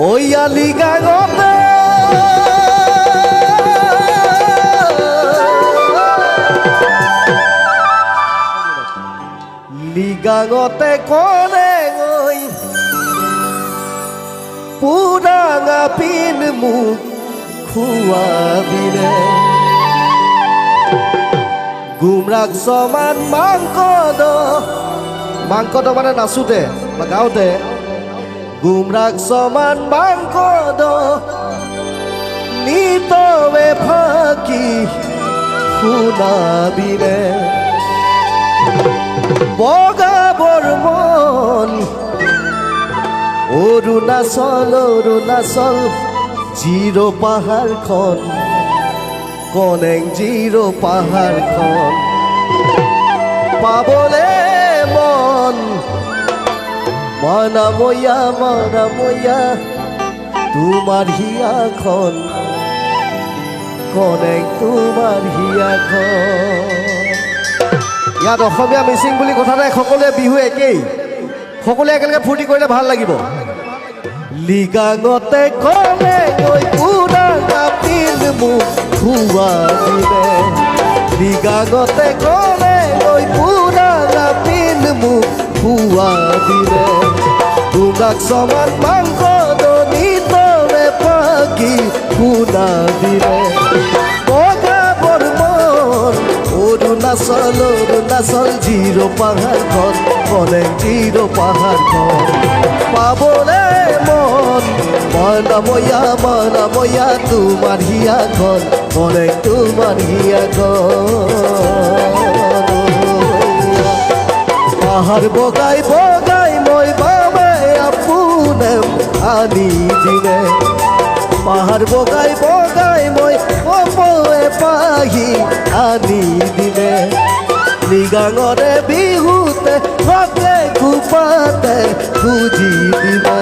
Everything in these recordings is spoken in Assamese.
Oi aligagota ligagote kone ngoi pura ngapin mu kuabine gumrak soman mangkodo mana nasude magaute gumrak soman bangkodo nito we phaki hunabine boga bormon Arunachal Ziro পাহাৰখন কনেং জিৰো পাহাৰখন পাবলে মন মনাময়া তোমাৰ হিয়াখন কনেং তোমাৰ হিয়াখন ইয়াত অসমীয়া মিচিং বুলি কথা নাই সকলোৱে বিহু একেই সকলোৱে একেলগে ফূৰ্তি কৰিলে ভাল লাগিব লিগাঙতে কলে গৈ পুৰা কাপিল মোক খুৱাবিলে লিগাঙতে কলে গৈ পুৰা কাপিল মোক খুৱাবিলে তোমাক সমান মাংস দনিতৰে পাকি শুনাবিলে বগা বৰ্মন অৰুণাচল জিৰো পাহাৰখন কনেং জিৰো পাহাৰখন পাবলে মন মনাময়া তোমাৰ হিয়াখন কনেং তোমাৰ হিয়াখন পাহাৰ বগাই মই বাবে আপোনে আনি দিলে পাহাৰ বগাই মই অপয়ে পাহি আনি দিলে লিগাঙৰে বিহুতে ভাবে খুপাতে খুজি দিলে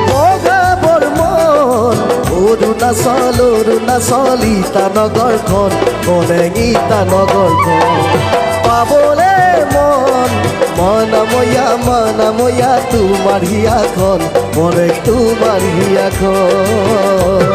বগা বৰ্মন অৰুণাচল ইটানগৰখন কনেং ইটানগৰখন পাবলে মন মনাময়া তোমাৰ হিয়াখন কনেং তোমাৰ হিয়াখন